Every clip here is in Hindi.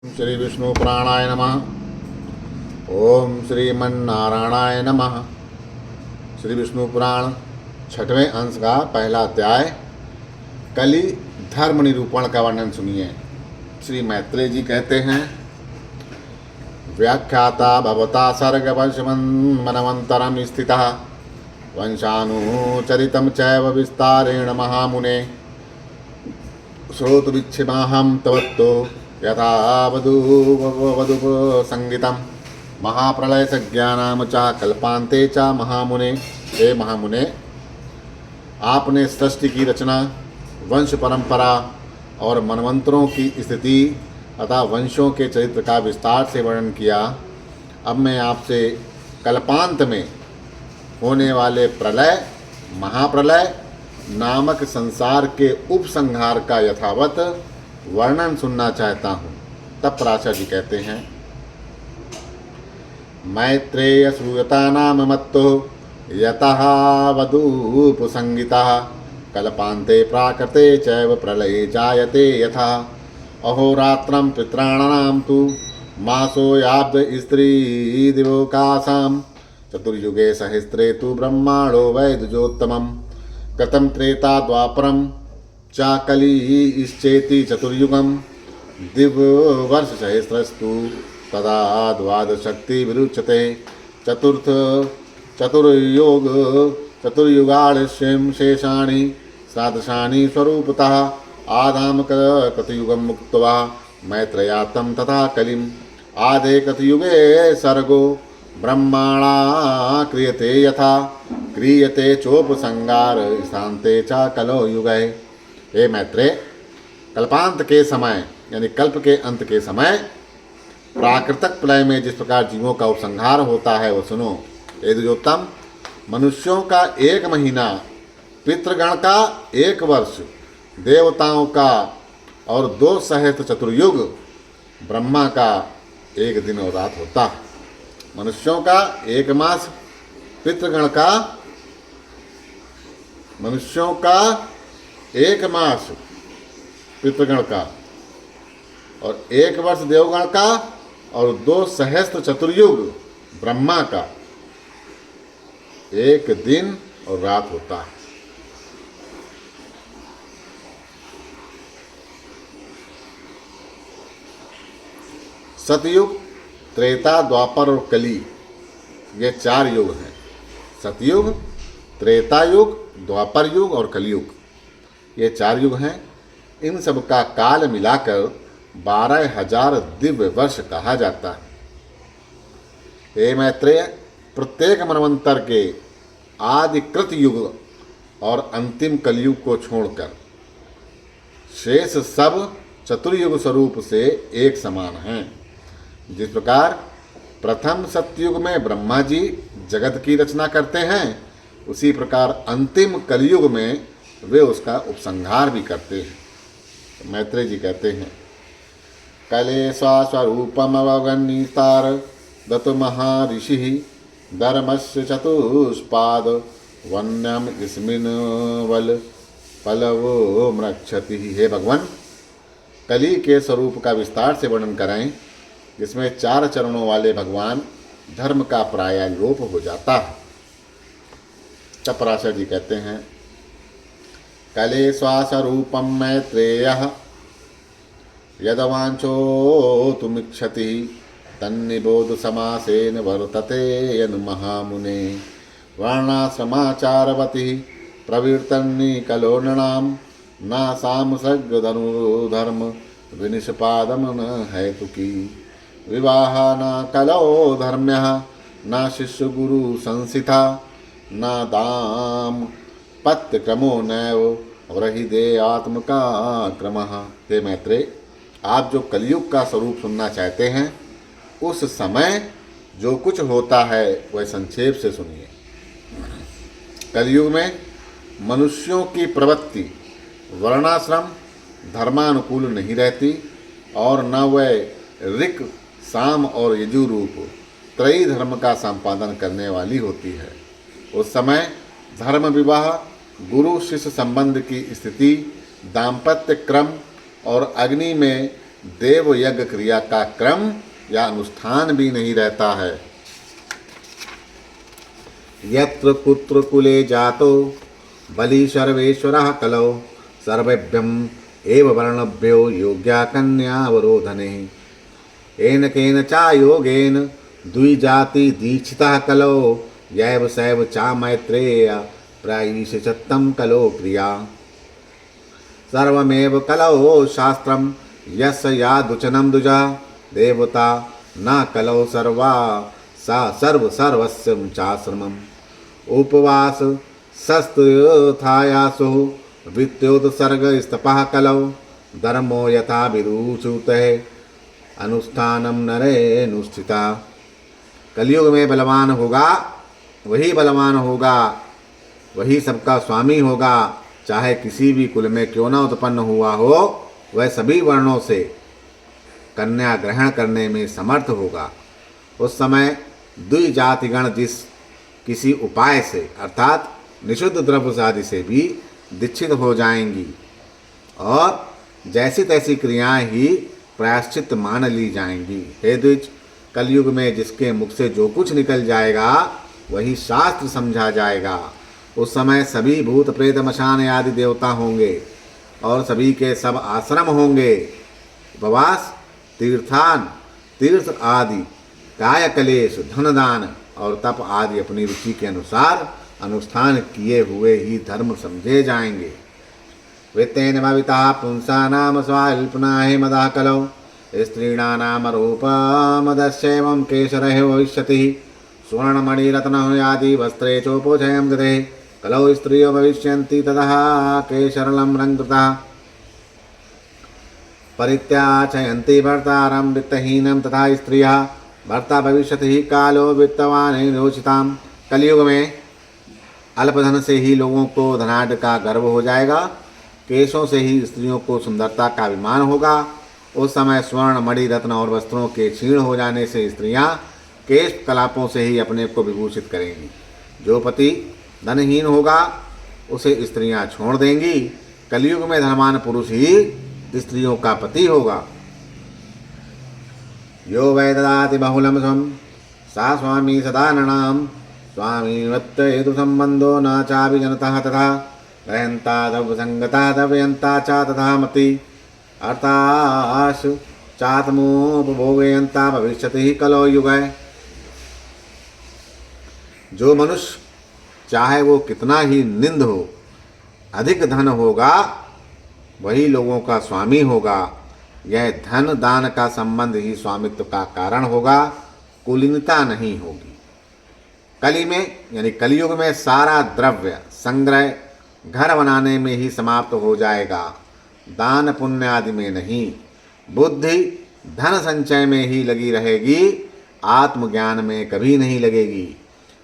श्री विष्णु पुराणाय नमः। ओम श्रीमन्नारायणाय नमः। श्री विष्णु पुराण छठवें अंश का पहला अध्याय कली धर्म निरूपण का वर्णन सुनिए। श्री मैत्रेय जी कहते हैं, व्याख्याता भवता सर्गवंशमनवंतरम स्थितः वंशानुचरितं चैव विस्तारेण महामुने श्रोतुमिच्छामहं तवत्तो यथा वधुपसंगितम महाप्रलय संज्ञानाम च कल्पांते च महामुने। हे महामुने, आपने सृष्टि की रचना, वंश परंपरा और मनवंतरों की स्थिति तथा वंशों के चरित्र का विस्तार से वर्णन किया। अब मैं आपसे कल्पांत में होने वाले प्रलय, महाप्रलय नामक संसार के उपसंहार का यथावत वर्णन सुनना चाहता हूँ। तब पराशर जी कहते हैं, मैत्रेय श्रूयता नाम मत्तो यतः वधूपसंगितः कल्पान्ते प्राकृते चैव प्रलये जायते यथा अहोरात्रं पितॄणां तु मासो याब्द स्त्री दिवोकासां चतुर्युगे सहस्रे तु ब्रह्माणो वैदुजोत्तमं कृतं त्रेता द्वापरं चाकलीश्चेति चतुर्युगं दिव्यवर्षसहस्रस्तु तदा द्वादशक्ति विरुच्यते चतुर्युगाळिष्यं शेषाणि सादृशानि स्वरूपतः आदाम कृतयुगं मुक्त्वा मैत्रेयात्तं तथा कलिम् आदे कृतयुगे सर्गो ब्रह्माणा क्रियते यथा क्रियते चोपसंगार शांते च कलो युगे। हे मैत्रेय, कल्पांत के समय यानी कल्प के अंत के समय प्राकृतिक प्रलय में जिस प्रकार जीवों का उपसंहार होता है वो सुनो। हे द्विजोत्तम, मनुष्यों का 1 महीना, पितृगण का 1 वर्ष, देवताओं का और 2 सहस्त्र चतुर्युग, ब्रह्मा का 1 दिन और रात होता है। मनुष्यों का 1 मास, पितृगण का 1 मास पितृगण का और 1 वर्ष देवगण का और 2 सहस्त्र चतुर्युग ब्रह्मा का 1 दिन और रात होता है। सतयुग, त्रेता, द्वापर और कली, ये 4 युग हैं। सतयुग, त्रेता युग, द्वापर युग और कलयुग, ये 4 युग हैं। इन सब का काल मिलाकर 12,000 दिव्य वर्ष कहा जाता है। हे मैत्रेय, प्रत्येक मनवंतर के आदिकृत युग और अंतिम कलयुग को छोड़कर शेष सब चतुर्युग स्वरूप से एक समान हैं। जिस प्रकार प्रथम सतयुग में ब्रह्मा जी जगत की रचना करते हैं, उसी प्रकार अंतिम कलयुग में वे उसका उपसंहार भी करते हैं। मैत्रेय जी कहते हैं, कले स्वरूपमवगणितार दत्त महर्षि धर्मस्य चतुष्पाद वन्यम इसमिन् वल पलवो मृक्षति। हे भगवान, कली के स्वरूप का विस्तार से वर्णन कराएं, जिसमें 4 चरणों वाले भगवान धर्म का प्राय लोप हो जाता है। तब पराशर जी कहते हैं, कले स्वास्वरूपं मैत्रेयः यदवाञ्छोतुमिच्छति तन्निबोध समासेन वर्तते यन् महामुने वर्णाश्रमाचारवति प्रवृत्तन्नि कलो नृणां नासां सग्धनुधर्म विनिष्पादं न हेतुकी विवाह न कलो धर्म्यः न शिष्य गुरु संसिता न दाम पत्यक्रमो नैव व्रहिदे आत्मका क्रमः। हे मैत्रेय, आप जो कलयुग का स्वरूप सुनना चाहते हैं, उस समय जो कुछ होता है वह संक्षेप से सुनिए। कलयुग में मनुष्यों की प्रवृत्ति वर्णाश्रम धर्मानुकूल नहीं रहती और न वह ऋक्, साम और यजु रूप त्रयी धर्म का संपादन करने वाली होती है। उस समय धर्म विवाह, गुरु शिष्य संबंध की स्थिति, दाम्पत्य क्रम और अग्नि में देव यज्ञ क्रिया का क्रम या अनुष्ठान भी नहीं रहता है। यत्र कुत्र कुले जातो बलि सर्वेश्वरः कलौ सर्वेभ्यम एव वर्णभ्यो योग्या कन्यावरोधने येन केन चा योगेन द्विजाति दीक्षितः कलौ यैव सैव चा मैत्रेय प्रायिषचत्तं कलो क्रिया सर्वमेव कलौ शास्त्रं यस्य यादुचनं दुजा देवता न कलौ सर्वा सा सर्वस्य चाश्रमम् उपवास शस्त्रथायासु वित्योत्सर्ग स्तपः कलौ धर्मो यथा विरुचुतः अनुष्ठानम नरे अनुष्ठिता। कलयुग में बलवान होगा वही सबका स्वामी होगा, चाहे किसी भी कुल में क्यों न उत्पन्न हुआ हो, वह सभी वर्णों से कन्या ग्रहण करने में समर्थ होगा। उस समय द्विजातिगण जिस किसी उपाय से अर्थात निषुद्ध द्रव्य आदि से भी दीक्षित हो जाएंगी और जैसी तैसी क्रियाएं ही प्रायश्चित मान ली जाएंगी। हे द्विज, कलयुग में जिसके मुख से जो कुछ निकल जाएगा वही शास्त्र समझा जाएगा। उस समय सभी भूत प्रेत मशान आदि देवता होंगे और सभी के सब आश्रम होंगे। उपवास, तीर्थ आदि, काय कलेश, धन दान और तप आदि अपनी रुचि के अनुसार अनुष्ठान किए हुए ही धर्म समझे जाएंगे। वित्तेन भविता पुंसानाम स्वाल्पनाहि मदा कलौ स्त्रीणानाम रूपमदस्यैवं केशरः भविष्यति सुवर्णमणिरत्नः आदि वस्त्रे चोपोषयं ददे कलौ स्त्रियो भविष्यन्ति ततः केशरलं रङ्कृतः परित्याचयन्ति भर्तारं वित्तहीनं तथा स्त्रियः भर्ता भविष्यति ही कालो वित्तवान् रोचिताम। कलयुग में अल्पधन से ही लोगों को धनाढ्य का गर्व हो जाएगा, केशों से ही स्त्रियों को सुंदरता का अभिमान होगा। उस समय स्वर्ण मणि रत्न और वस्त्रों के क्षीण हो जाने से स्त्रियां केश कलापों से ही अपने को विभूषित करेंगी। जो पति धनहीन होगा उसे स्त्रियां छोड़ देंगी। कलयुग में धनवान पुरुष ही स्त्रियों का पति होगा। यो वै ददाति बहुलं स्वं सा स्वामी सदा नृणां स्वामी वत्त हेतु संबंधो न चाभिजनतः तथा रहन्ता द्रव्यसंगता द्रव्यन्ता च तथा मति अर्थाश चात्मोपभोगयन्ता भविष्यति ही कलो युगे। जो मनुष्य चाहे वो कितना ही निंद हो, अधिक धन होगा वही लोगों का स्वामी होगा। यह धन दान का संबंध ही स्वामित्व का कारण होगा, कुलीनता नहीं होगी। कली में यानी कलयुग में सारा द्रव्य संग्रह घर बनाने में ही समाप्त हो जाएगा, दान पुण्य आदि में नहीं। बुद्धि धन संचय में ही लगी रहेगी, आत्मज्ञान में कभी नहीं लगेगी।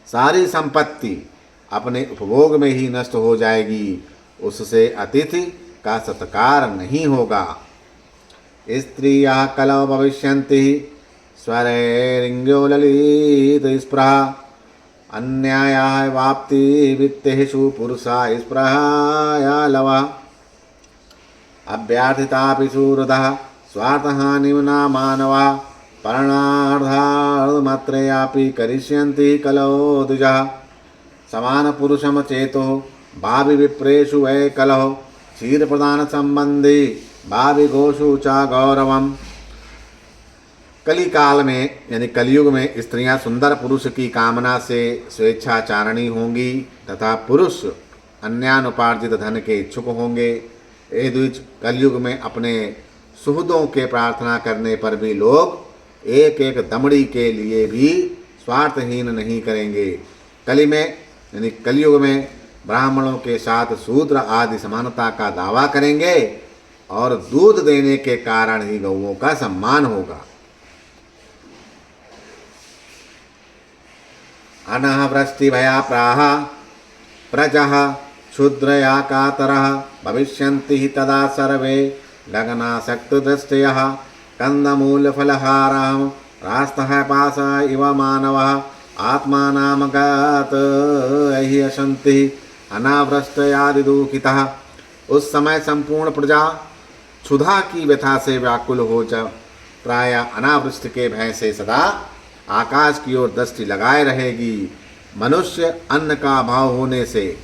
सारी संपत्ति अपने उपभोग में ही नष्ट हो जाएगी, उससे अतिथि का सत्कार नहीं होगा। स्त्रियः कलौ भविष्यन्ति स्वरैरिङ्ग्यो ललित स्पृहा अन्यायाः वाप्ति वित्तेषु पुरुषा स्पृहाया लवा अभ्यार्थितापि सुहृदः स्वार्थहानिं न मानवा परणार्धार्धमात्रयापि करिष्यन्ति कलौ द्विजः समान पुरुषम चेतो भावि विप्रेषु वै कलौ क्षीर प्रदान संबंधी भावि घोषु च गौरवम। कली काल में यानी कलयुग में स्त्रियां सुंदर पुरुष की कामना से स्वेच्छाचारणी होंगी तथा पुरुष अन्यानुपार्जित धन के इच्छुक होंगे। ए द्विज, कलयुग में अपने सुहृदों के प्रार्थना करने पर भी लोग एक एक दमड़ी के लिए भी स्वार्थहीन नहीं करेंगे। कलयुग में ब्राह्मणों के साथ शूद्र आदि समानता का दावा करेंगे और दूध देने के कारण ही गौओं का सम्मान होगा। अनः वृष्टि भया प्राह प्रजः क्षुद्रया कातरः भविष्यन्ति हि तदा सर्वे लग्नासक्तदृष्टयः कंदमूलफलहारः रास्तः पास इव मानवः आत्मानामगत हि असन्ति अनावृष्टयादिदुःखितः। उस समय संपूर्ण प्रजा क्षुधा की व्यथा से व्याकुल हो जा प्राय अनावृष्टि के भय से सदा आकाश की ओर दृष्टि लगाए रहेगी। मनुष्य अन्न का अभाव होने से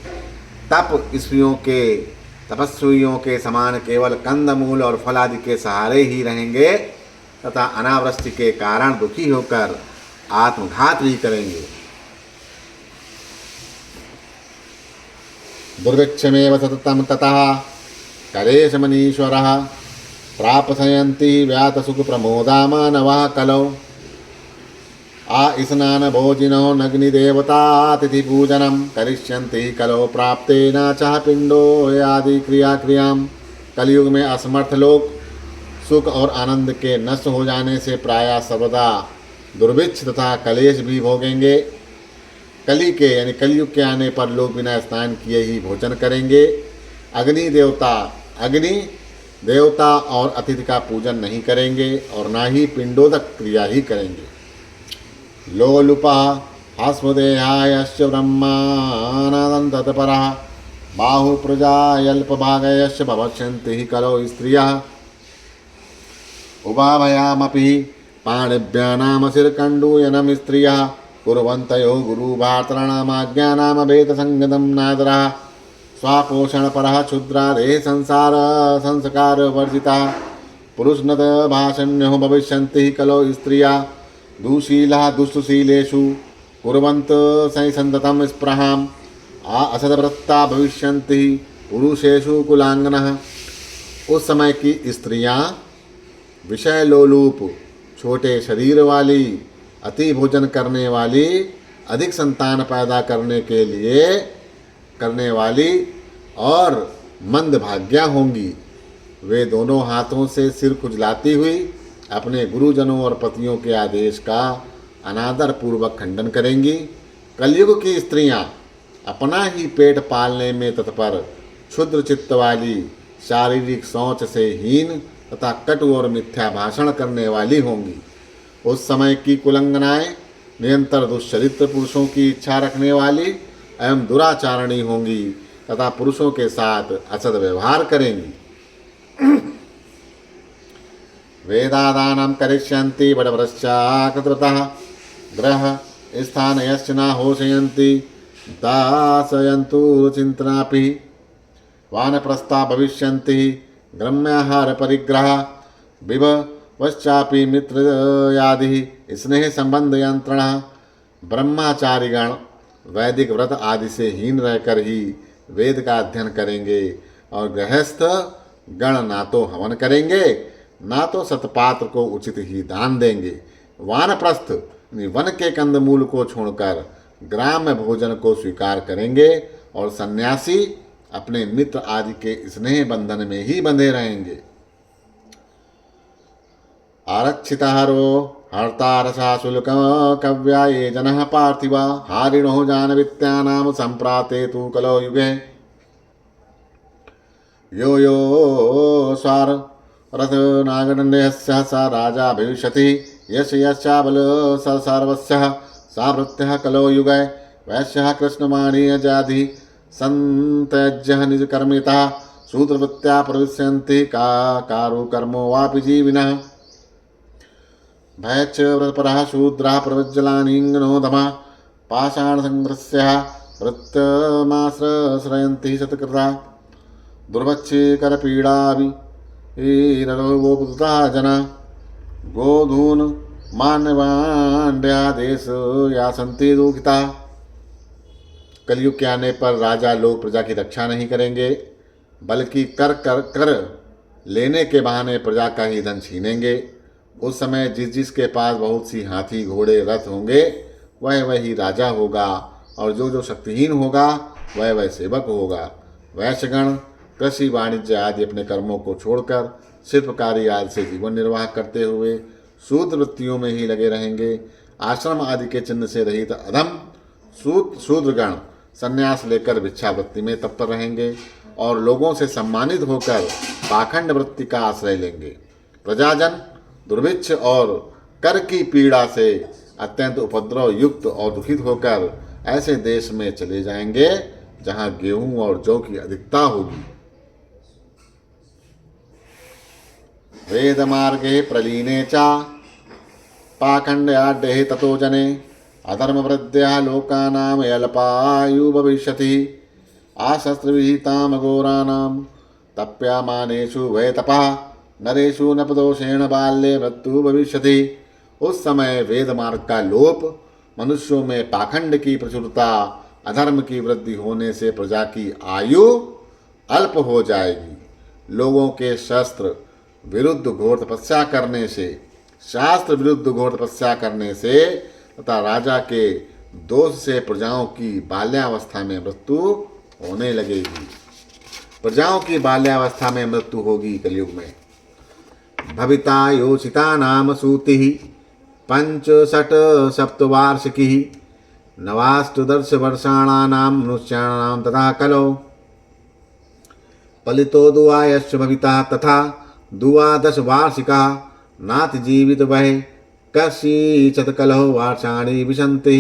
तपस्वियों के समान केवल कंदमूल और फल आदि के सहारे ही रहेंगे तथा अनावृष्टि के कारण दुखी होकर आत्मघात भी करेंगे। दुर्भिक्षमेव सततं ततः कलेशमनीश्वरः प्रापसयन्ति व्यातसुखप्रमोदा मानवः कलौ स्नान भोजिनो नग्निदेवतातिथिपूजनं करिष्यन्ति कलौ प्राप्ते न चाह पिंडो आदि क्रियां। कलयुग में असमर्थ लोग सुख और आनंद के नष्ट हो जाने से प्रायः सर्वदा दुर्भिक्ष तथा कलेश भी भोगेंगे। कलयुग के आने पर लोग बिना स्नान किए ही भोजन करेंगे। अग्नि देवता और अतिथि का पूजन नहीं करेंगे और न ही पिंडोदक क्रिया ही करेंगे। लोलुपा हास्मदेहायश्च ब्रह्मानन्दतपरः बाहुप्रजायल्पभागयश्च भविष्यन्ति हि कलौ स्त्रियः उभाभयामपि पाणिभ्यानामशिरकण्डूयनं स्त्रियः कुर्वन्तयो गुरुभातॄणामाज्ञानामभेदसङ्गतं नादरः स्वापोषणपरः क्षुद्रादेः संस्कारवर्जितः पुरुषनदभाषण्यो भविष्यन्ति हि कलौ स्त्रियः दुशीला दुष्टशीलेषु कुर्वन्त संसन्ततं स्पृहाम् असद्वृत्ता भविष्यन्ति पुरुषेषु कुलांगनः। उस समय की स्त्रियां विषय लोलूप, छोटे शरीर वाली, अति भोजन करने वाली, अधिक संतान पैदा करने वाली और मंदभाग्या होंगी। वे दोनों हाथों से सिर खुजलाती हुई अपने गुरुजनों और पतियों के आदेश का अनादर पूर्वक खंडन करेंगी। कलयुग की स्त्रियां अपना ही पेट पालने में तत्पर, क्षुद्र चित्त वाली, शारीरिक सोच से हीन तथा कटु और मिथ्या भाषण करने वाली होंगी। उस समय की कुलंगनाएं निरंतर दुष्चरित्र पुरुषों की इच्छा रखने वाली एवं दुराचारणी होंगी तथा पुरुषों के साथ असद व्यवहार करेंगी। वेदादानं करिष्यन्ति बडवरश्चाकृतवतः ग्रह स्थानयश्च न होशयन्ति दासयन्तु चिन्तनापि वानप्रस्था भविष्यन्ति ग्रम्याहार परिग्रह विभवश्चापि मित्रयादिः स्नेह संबंध यंत्रणा। ब्रह्माचारिगण वैदिक व्रत आदि से हीन रहकर ही वेद का अध्ययन करेंगे और गृहस्थ गण ना तो हवन करेंगे ना तो सतपात्र को उचित ही दान देंगे। वानप्रस्थ वन के कंदमूल को छोड़कर ग्राम्य भोजन को स्वीकार करेंगे और सन्यासी अपने मित्र आदि के स्नेह बंधन में ही बंधे रहेंगे। आरक्षितहरो हर्तारसा शुल्क कव्या ये जनः पार्थिवा हारिणो जानवित्यानां संप्राते तु कलौ युगे यो यो स्वार रथ नागदण्डयस्य स राजा भविष्यति यश यश्चाबल स सर्वस्यः सा वृत्त्यः कलौ युगे वैश्यः कृष्णमाणीय जाधि संत्यज्य निजकर्मितः शूद्रवृत्त्या प्रविश्यन्ति कारो कर्मो वापि जीविनः भयच्च व्रतपरः शूद्रः प्रवज्जलानीङ्गनो दमः पाषाणसङ्ग्रस्यः वृत्तमाश्रयन्ति शतकृता दुर्भक्षीकरपीडाभिरवोपतुता जना गोधून मानवाण्ड्यादेश यासन्ति दुःखिता। कलयुग के आने पर राजा लोग प्रजा की रक्षा नहीं करेंगे बल्कि कर लेने के बहाने प्रजा का ही धन छीनेंगे। उस समय जिसके पास बहुत सी हाथी घोड़े रथ होंगे वह ही राजा होगा और जो शक्तिहीन होगा वह सेवक होगा। वैश्यगण कृषि वाणिज्य आदि अपने कर्मों को छोड़कर शिल्पकारी आदि से जीवन निर्वाह करते हुए शूद्र वृत्तियों में ही लगे रहेंगे। आश्रम आदि के चिन्ह से रहित अधम शूद्रगण संन्यास लेकर भिक्षावृत्ति में तत्पर रहेंगे और लोगों से सम्मानित होकर पाखंड वृत्ति का आश्रय लेंगे। प्रजाजन दुर्भिक्ष और कर की पीड़ा से अत्यंत उपद्रव युक्त और दुखित होकर ऐसे देश में चले जाएंगे जहां गेहूं और जौ की अधिकता होगी। वेदमार्गे प्रलीने च पाखण्ड्याड्ये ततो जने अधर्मवृद्ध्या लोकानां अल्पायु भविष्यति आशस्त्रविहितां घोराणां तप्यमानेषु वै तपः नरेषु नपदोषेण बाल्ये मृत्यु भविष्यति। उस समय वेद मार्ग का लोप, मनुष्यों में पाखंड की प्रचुरता, अधर्म की वृद्धि होने से प्रजा की आयु अल्प हो जाएगी। लोगों के शस्त्र विरुद्ध घोर तपस्या करने से, शास्त्र विरुद्ध घोर तपस्या करने से तथा राजा के दोष से प्रजाओं की बाल्यावस्था में मृत्यु होने लगेगी। प्रजाओं की बाल्यावस्था में मृत्यु होगी कलयुग में। भविता योषिता नाम सूति 65 सप्तवार्षिकी नवाष्टदश वर्षाणां मनुष्याणां तथा कलो पलितो दुआयश्च भविता तथा दुआदश वार्षिका नाथ जीवित वह कशीचत कलहो वार्षाणि विशन्ति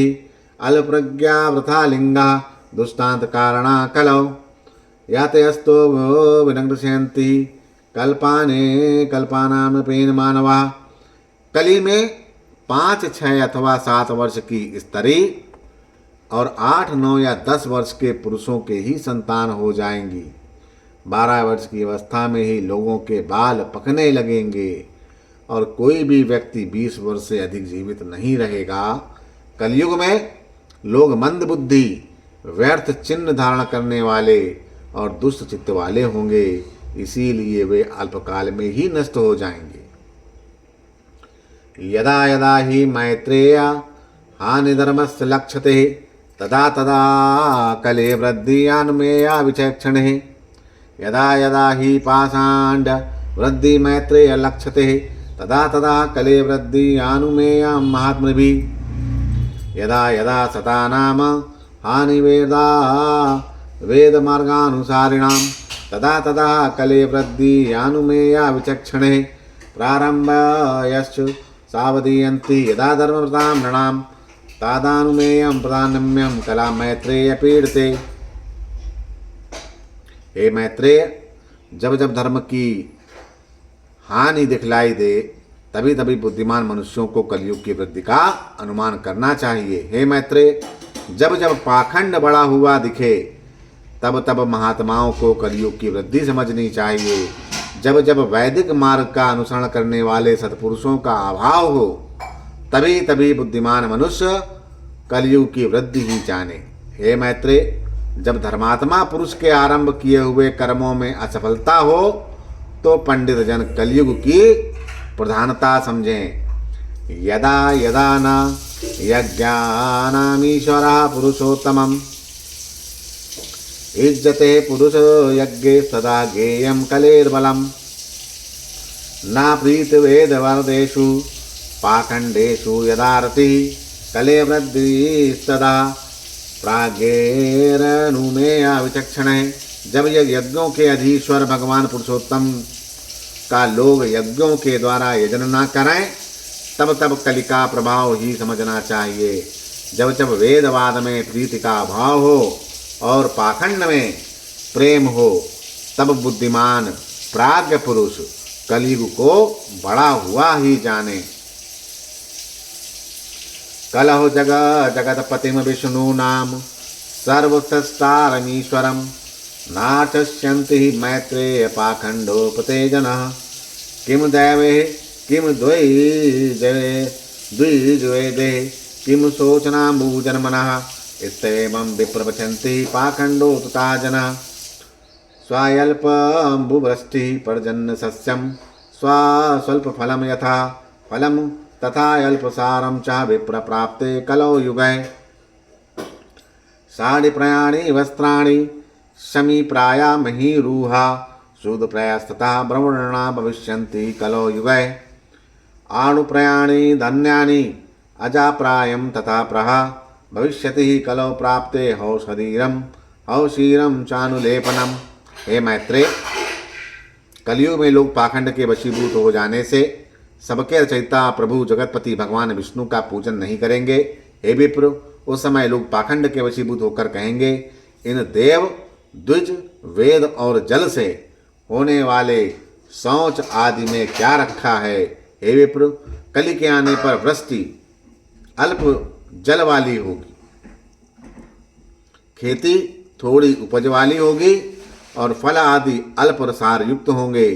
अल्पप्रज्ञा वृथा लिंगा दुष्टांत कारणा कलौ यातयस्तो विनग्नशयन्ति कल्पाने कल्पानां पेन मानवा। कली में 5, 6 अथवा 7 वर्ष की स्त्री और 8, 9 या 10 वर्ष के पुरुषों के ही संतान हो जाएंगी। 12 वर्ष की अवस्था में ही लोगों के बाल पकने लगेंगे और कोई भी व्यक्ति 20 वर्ष से अधिक जीवित नहीं रहेगा। कलयुग में लोग मंदबुद्धि, व्यर्थ चिन्ह धारण करने वाले और दुष्ट चित्त वाले होंगे, इसीलिए वे अल्पकाल में ही नष्ट हो जाएंगे। यदा यदा ही मैत्रेय हानि धर्मस्य लक्ष्यते तदा तदा कले वृद्धियानुमेया विचक्षणे यदा यदा ही पाषाण्ड वृद्धि मैत्रेय लक्ष्यते तदा तदा कले वृद्धियानुमेया महात्मभिः यदा यदा सतानाम हानि वेद मार्गानुसारिणां तदा तदा कले वृद्धियानुमेया विचक्षणे प्रारम्भयश्च सावधीयन्ति यदा धर्मव्रतां नृणां तादानुमेयं प्रधानम्यं कला मैत्रेय पीड़ते। हे मैत्रेय, जब जब धर्म की हानि दिखलाई दे तभी तभी बुद्धिमान मनुष्यों को कलयुग की वृद्धि का अनुमान करना चाहिए। हे मैत्रेय, जब जब पाखंड बड़ा हुआ दिखे तब तब महात्माओं को कलयुग की वृद्धि समझनी चाहिए। जब जब वैदिक मार्ग का अनुसरण करने वाले सत्पुरुषों का अभाव हो तभी तभी बुद्धिमान मनुष्य कलयुग की वृद्धि ही जाने। हे मैत्रेय, जब धर्मात्मा पुरुष के आरंभ किए हुए कर्मों में असफलता हो तो पंडित जन कलयुग की प्रधानता समझें। यदा यदा न यज्ञानामीश्वरः पुरुषोत्तमम् इज्जते पुरुष यज्ञे सदा गेयं कलेर्बलम् न प्रीत वेद वरदेषु पाखंडेषु यदारतिः कले वृद्धिस्तदा प्रागेरनुमेया विचक्षणे। जब यज्ञों के अधीश्वर भगवान पुरुषोत्तम का लोग यज्ञों के द्वारा यजन न करें तब तब कली का प्रभाव ही समझना चाहिए। जब जब वेदवाद में प्रीति का अभाव हो और पाखंड में प्रेम हो तब बुद्धिमान प्राज्ञ पुरुष कलयुग को बड़ा हुआ ही जाने। कलहो जगतपतिम विष्णु नाम सर्वस्रष्टारमीश्वरम् नाचष्यन्ति मैत्रेय पाखंडोपतेजनः किम दैवे किम द्विजवेदे किम शोचनाम्बुजन्मनः इत्येवं विप्रवचन्ति पाखंडोतता जनः स्वायल्पम्बुवृष्टिः पर्जन्य सस्यं स्वल्पफलं यथा फलं तथा अल्पसारं च विप्रप्राप्ते कलौ युगे साडिप्रयाणि वस्त्राणि शमीप्राया महीरूहा शूद्रप्रयास्तथा ब्रह्मणा भविष्यन्ति कलौ युगे आणुप्रयाणि धन्यानि अजाप्रायं तथा प्रहा भविष्यति कलौ प्राप्ते हौशीरं चानुलेपनम। हे मैत्रेय, कलयुग में लोग पाखंड के वशीभूत हो जाने से सबके रचयिता प्रभु जगतपति भगवान विष्णु का पूजन नहीं करेंगे। हे विप्र, उस समय लोग पाखंड के वशीभूत होकर कहेंगे, इन देव द्विज वेद और जल से होने वाले शौच आदि में क्या रखा है। हे विप्र, कली के आने पर वृष्टि अल्प जल वाली होगी, खेती थोड़ी उपज वाली होगी और फल आदि अल्प रसार युक्त होंगे।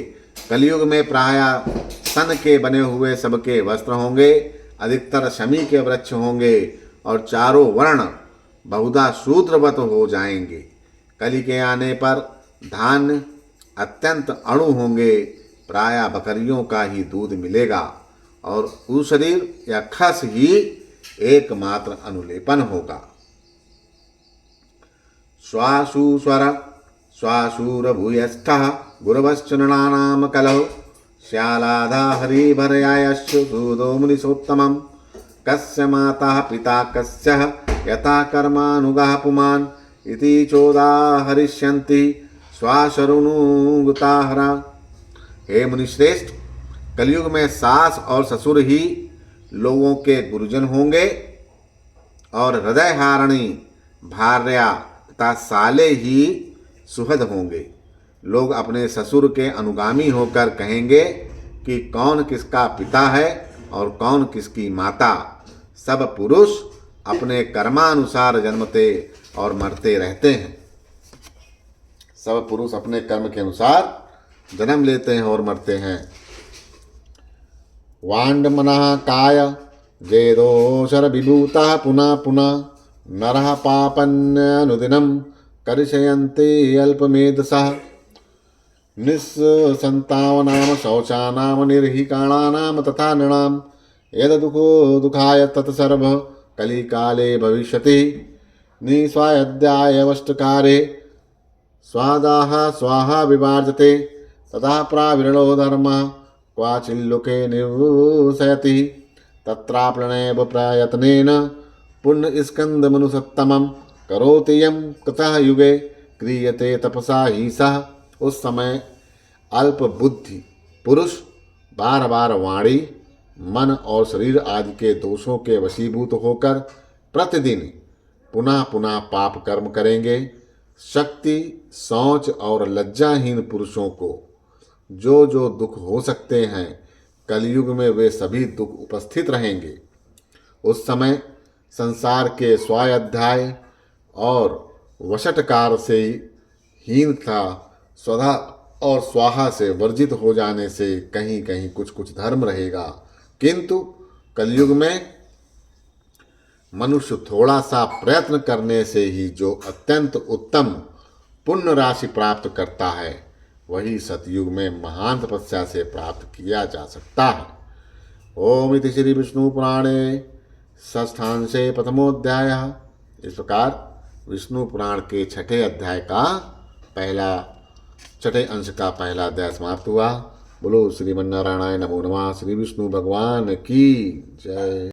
कलयुग में प्रायः सन के बने हुए सबके वस्त्र होंगे, अधिकतर शमी के वृक्ष होंगे और चारों वर्ण बहुधा शूद्रवत हो जाएंगे। कली के आने पर धान्य अत्यंत अणु होंगे, प्रायः बकरियों का ही दूध मिलेगा और शरीर या खस ही एकमात्र अनुलेपन होगा। श्वासूस्वर श्वासूरभूयस्थः गुरवश्च नृणानां कलौ श्यालाधा हरिभर्यायश्च सूदो मुनिसोत्तमम् कस्य माता पिता कस्य यथा कर्मानुगः पुमान् इति चोदाहरिष्यन्ति श्वासरुनुगुताहरा। हे मुनिश्रेष्ठ, कलयुग में सास और ससुर ही लोगों के गुरुजन होंगे और हृदय हारणी भार्या तथा साले ही सुहद होंगे। लोग अपने ससुर के अनुगामी होकर कहेंगे कि कौन किसका पिता है और कौन किसकी माता। सब पुरुष अपने कर्मानुसार जन्मते और मरते रहते हैं। सब पुरुष अपने कर्म के अनुसार जन्म लेते हैं और मरते हैं। वाण्डमनः काय जेदोशर विभूतः पुनः पुनः नरः पापन्यनुदिनं करिष्यन्ति अल्पमेधसः निस्सन्तावनां शौचानां निर्हिकाणानां तथा नृणां यद्दुःखो दुःखाय तत्सर्वः कलिकाले भविष्यति। निस्वाध्यायवष्टकारे स्वादाः स्वाहा विभाजते तथा प्राविरणो धर्मः क्वाचिल्लोके निवसयति तत्राप्रणेव प्रयत्नेन पुण्यस्कन्धमनुसत्तमं करोति यं कृतः युगे क्रियते तपसा ही सः। उस समय अल्प बुद्धि पुरुष बार बार वाणी, मन और शरीर आदि के दोषों के वशीभूत होकर प्रतिदिन पुनः पुनः पाप कर्म करेंगे। शक्ति, शौच और लज्जाहीन पुरुषों को जो जो दुख हो सकते हैं, कलयुग में वे सभी दुख उपस्थित रहेंगे। उस समय संसार के स्वाध्याय और वशटकार से हीनता, स्वधा और स्वाहा से वर्जित हो जाने से कहीं कहीं कुछ कुछ धर्म रहेगा, किंतु कलयुग में मनुष्य थोड़ा सा प्रयत्न करने से ही जो अत्यंत उत्तम पुण्य राशि प्राप्त करता है, वही सतयुग में महान तपस्या से प्राप्त किया जा सकता है। ओम इति श्री विष्णु पुराणे षष्ठांशे प्रथमोध्यायः। इस प्रकार विष्णु पुराण के छठे अध्याय का छठे अंश का पहला अध्याय समाप्त हुआ। बोलो श्रीमन्नारायण नमो नमः। श्री विष्णु भगवान की जय।